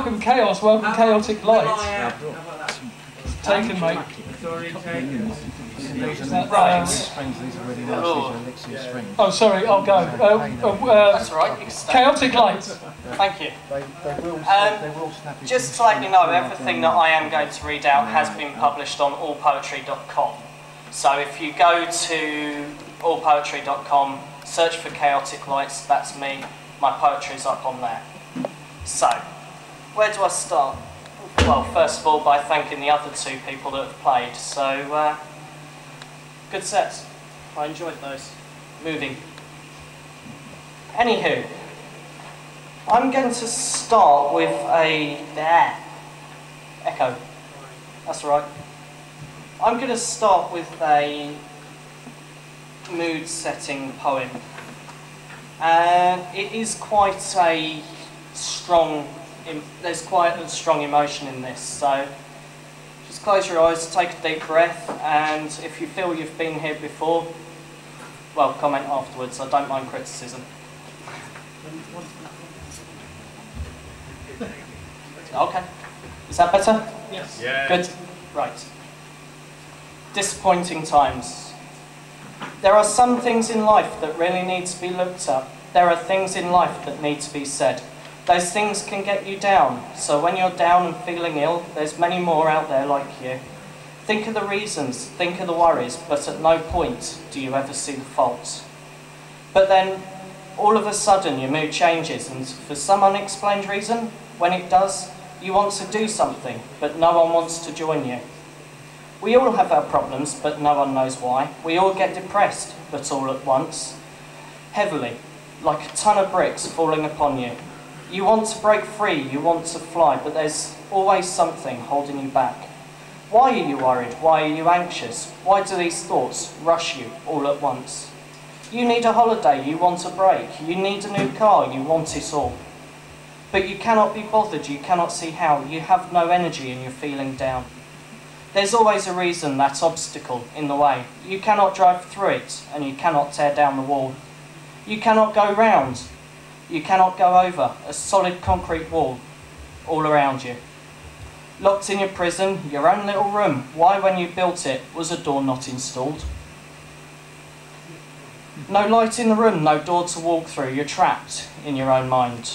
welcome chaos, welcome chaotic light. Taken, mate. Oh, sorry, I'll go. That's all right. Chaotic light. Thank you. Just to let you know, everything that I am going to read out has been published on allpoetry.com. So if you go to allpoetry.com, search for Chaotic Lights, that's me. My poetry is up on there. So, where do I start? Well, first of all, by thanking the other two people that have played. So, good sets. I enjoyed those. Moving. Anywho, I'm going to start with a... echo. That's right. I'm going to start with a mood-setting poem. And it is quite a strong... there's quite a strong emotion in this, so just close your eyes, take a deep breath, and if you feel you've been here before, well, comment afterwards. I don't mind criticism. Okay. Is that better? Yes. Yeah. Good. Right. Disappointing times. There are some things in life that really need to be looked at. There are things in life that need to be said. Those things can get you down, so when you're down and feeling ill, there's many more out there like you. Think of the reasons, think of the worries, but at no point do you ever see the faults. But then, all of a sudden, your mood changes, and for some unexplained reason, when it does, you want to do something, but no one wants to join you. We all have our problems, but no one knows why. We all get depressed, but all at once. Heavily, like a ton of bricks falling upon you. You want to break free, you want to fly, but there's always something holding you back. Why are you worried? Why are you anxious? Why do these thoughts rush you all at once? You need a holiday, you want a break. You need a new car, you want it all. But you cannot be bothered, you cannot see how. You have no energy and you're feeling down. There's always a reason, that obstacle in the way. You cannot drive through it and you cannot tear down the wall. You cannot go round. You cannot go over a solid concrete wall all around you. Locked in your prison, your own little room. Why, when you built it, was a door not installed? No light in the room, no door to walk through. You're trapped in your own mind.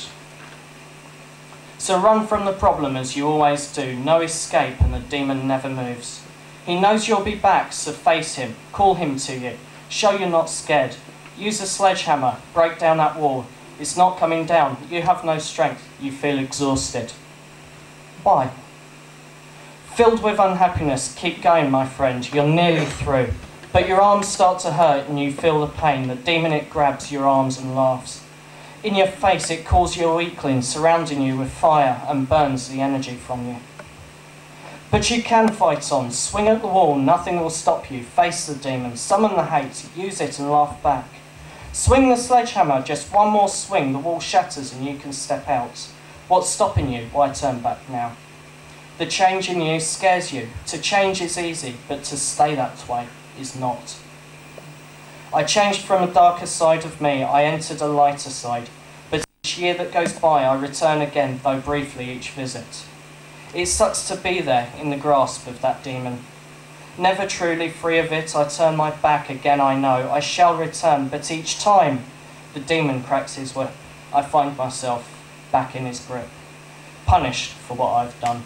So run from the problem as you always do. No escape and the demon never moves. He knows you'll be back, so face him. Call him to you. Show you're not scared. Use a sledgehammer. Break down that wall. It's not coming down. You have no strength. You feel exhausted. Why? Filled with unhappiness, keep going, my friend. You're nearly through. But your arms start to hurt and you feel the pain. The demon, it grabs your arms and laughs. In your face, it calls you a weakling, surrounding you with fire and burns the energy from you. But you can fight on. Swing at the wall. Nothing will stop you. Face the demon. Summon the hate. Use it and laugh back. Swing the sledgehammer, just one more swing, the wall shatters and you can step out. What's stopping you? Why turn back now? The change in you scares you. To change is easy, but to stay that way is not. I changed from a darker side of me, I entered a lighter side. But each year that goes by, I return again, though briefly each visit. It sucks to be there, in the grasp of that demon. Never truly free of it, I turn my back again, I know. I shall return, but each time the demon cracks his whip, I find myself back in his grip, punished for what I've done.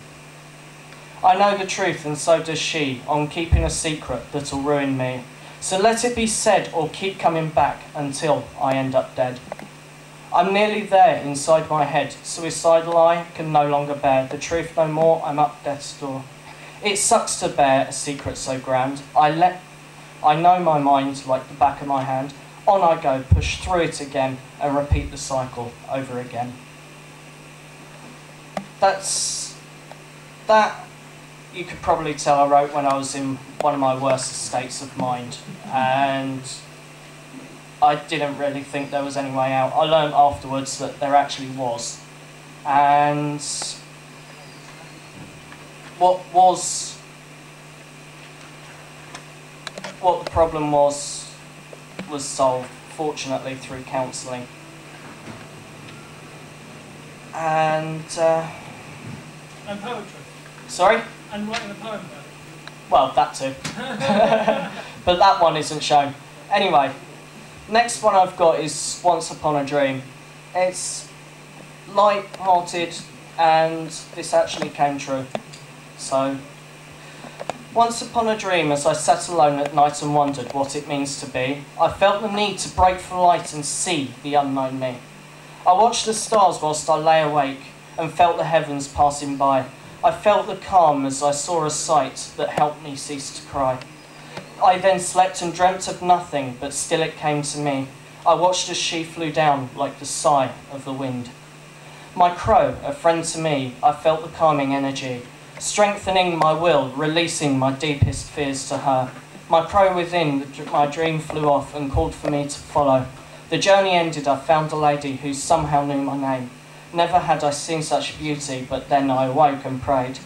I know the truth, and so does she, on keeping a secret that'll ruin me. So let it be said, or keep coming back until I end up dead. I'm nearly there inside my head, suicidal I can no longer bear. The truth no more, I'm up death's door. It sucks to bear a secret so grand. I know my mind like the back of my hand. On I go, push through it again, and repeat the cycle over again. That you could probably tell I wrote when I was in one of my worst states of mind, and I didn't really think there was any way out. I learned afterwards that there actually was, and what the problem was solved, fortunately, through counselling. And And poetry. Sorry? And writing a poem about it. Well, that too. But that one isn't shown. Anyway, next one I've got is Once Upon a Dream. It's light-hearted, and this actually came true. So, once upon a dream, as I sat alone at night and wondered what it means to be, I felt the need to break for light and see the unknown me. I watched the stars whilst I lay awake and felt the heavens passing by. I felt the calm as I saw a sight that helped me cease to cry. I then slept and dreamt of nothing, but still it came to me. I watched as she flew down like the sigh of the wind. My crow, a friend to me, I felt the calming energy, strengthening my will, releasing my deepest fears to her. My crow within, my dream flew off and called for me to follow. The journey ended, I found a lady who somehow knew my name. Never had I seen such beauty, but then I awoke and prayed.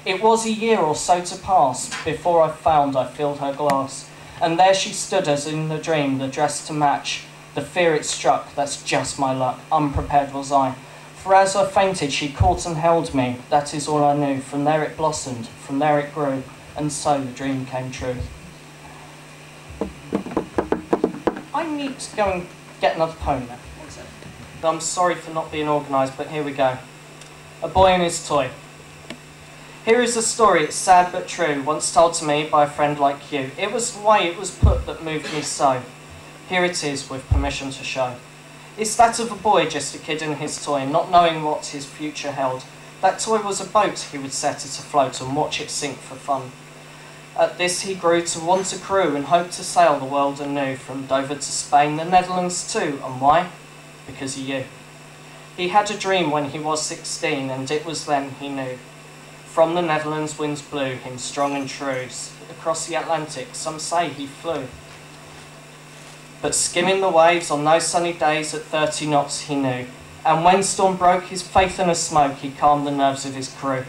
It was a year or so to pass before I found I filled her glass. And there she stood as in the dream, the dress to match. The fear it struck, that's just my luck, unprepared was I. For as I fainted, she caught and held me, that is all I knew. From there it blossomed, from there it grew, and so the dream came true. I need to go and get another poem now. I'm sorry for not being organised, but here we go. A Boy and His Toy. Here is a story, it's sad but true, once told to me by a friend like you. It was the way it was put that moved me so. Here it is, with permission to show. It's that of a boy, just a kid and his toy, not knowing what his future held. That toy was a boat, he would set it afloat and watch it sink for fun. At this he grew to want a crew and hoped to sail the world anew, from Dover to Spain, the Netherlands too. And why? Because of you. He had a dream when he was 16, and it was then he knew. From the Netherlands winds blew him strong and true. Across the Atlantic, some say he flew. But skimming the waves on those sunny days at 30 knots he knew. And when storm broke his faith in a smoke, he calmed the nerves of his crew.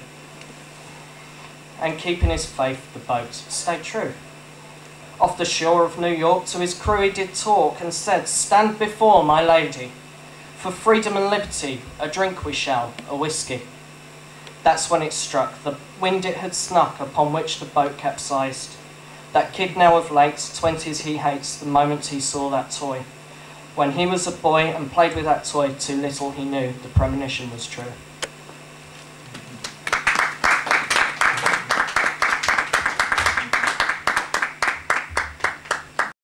And keeping his faith, the boat stayed true. Off the shore of New York to his crew he did talk, and said, "Stand before my lady. For freedom and liberty, a drink we shall, a whiskey." That's when it struck, the wind it had snuck, upon which the boat capsized. That kid now of late, 20s he hates, the moment he saw that toy. When he was a boy and played with that toy, too little he knew the premonition was true.